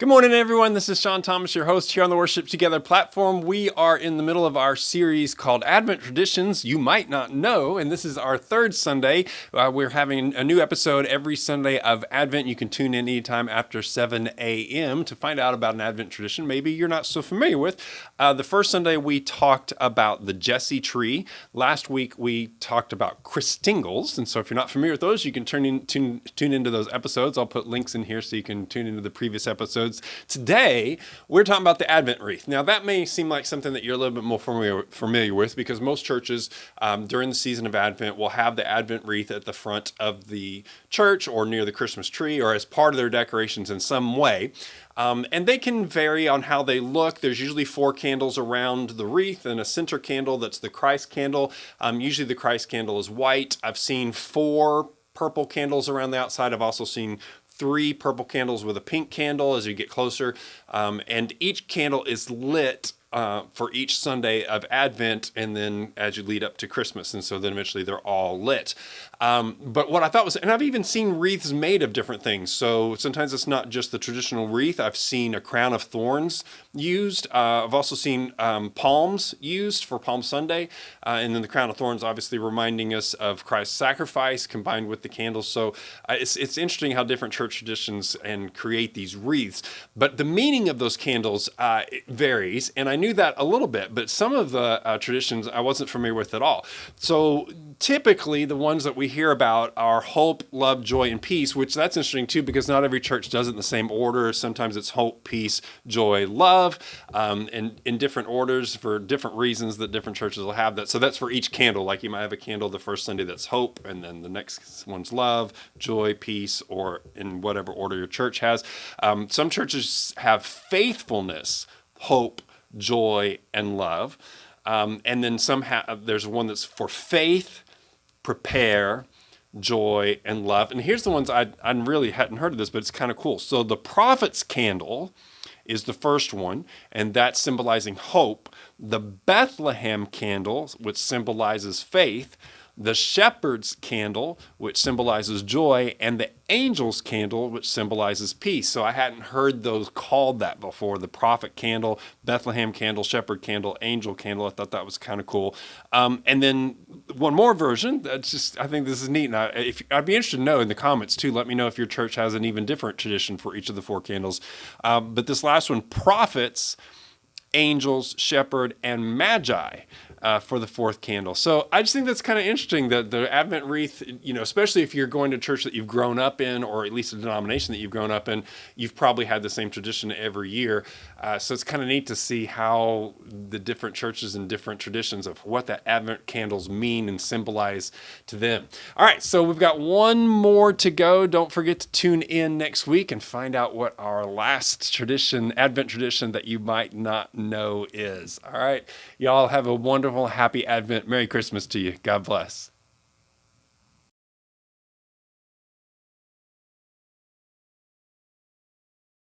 Good morning, everyone. This is Shawn Thomas, your host here on the Worship Together platform. We are in the middle of our series called Advent Traditions You Might Not Know, and this is our third Sunday. We're having a new episode every Sunday of Advent. You can tune in anytime after 7 a.m. to find out about an Advent tradition maybe you're not so familiar with. The first Sunday, we talked about the Jesse tree. Last week, we talked about Christingles, and so if you're not familiar with those, you can tune into those episodes. I'll put links in here so you can tune into the previous episodes. Today, we're talking about the Advent wreath. Now, that may seem like something that you're a little bit more familiar with because most churches during the season of Advent will have the Advent wreath at the front of the church or near the Christmas tree or as part of their decorations in some way. And they can vary on how they look. There's usually 4 candles around the wreath and a center candle that's the Christ candle. Usually the Christ candle is white. I've seen 4 purple candles around the outside. I've also seen 3 purple candles with a pink candle as you get closer. And each candle is lit for each Sunday of Advent and then as you lead up to Christmas. And so then eventually they're all lit. But what I thought was, and I've even seen wreaths made of different things. So sometimes it's not just the traditional wreath. I've seen a crown of thorns used. I've also seen palms used for Palm Sunday. And then the crown of thorns obviously reminding us of Christ's sacrifice combined with the candles. So it's interesting how different church traditions and create these wreaths. But the meaning of those candles varies. And I knew that a little bit, but some of the traditions I wasn't familiar with at all. So typically the ones that we hear about are hope, love, joy, and peace, which that's interesting too, because not every church does it in the same order. Sometimes it's hope, peace, joy, love, and in different orders for different reasons that different churches will have that. So that's for each candle. Like you might have a candle the first Sunday that's hope, and then the next one's love, joy, peace, or in whatever order your church has. Some churches have faithfulness, hope, joy, and love. And then there's one that's for faith, prepare, joy, and love. And here's the ones I really hadn't heard of this, but it's kind of cool. So the prophet's candle is the first one, and that's symbolizing hope. The Bethlehem candle, which symbolizes faith. The shepherd's candle, which symbolizes joy, and the angel's candle, which symbolizes peace. So I hadn't heard those called that before. The prophet candle, Bethlehem candle, shepherd candle, angel candle. I thought that was kind of cool. And then one more version. I think this is neat. And I'd be interested to know in the comments too. Let me know if your church has an even different tradition for each of the 4 candles. But this last one, prophets, angels, shepherd, and magi. For the 4th candle. So I just think that's kind of interesting that the Advent wreath, especially if you're going to a church that you've grown up in, or at least a denomination that you've grown up in, you've probably had the same tradition every year. So it's kind of neat to see how the different churches and different traditions of what that Advent candles mean and symbolize to them. All right, so we've got one more to go. Don't forget to tune in next week and find out what our last tradition, Advent tradition that you might not know is. All right, y'all have a wonderful, happy Advent. Merry Christmas to you. God bless.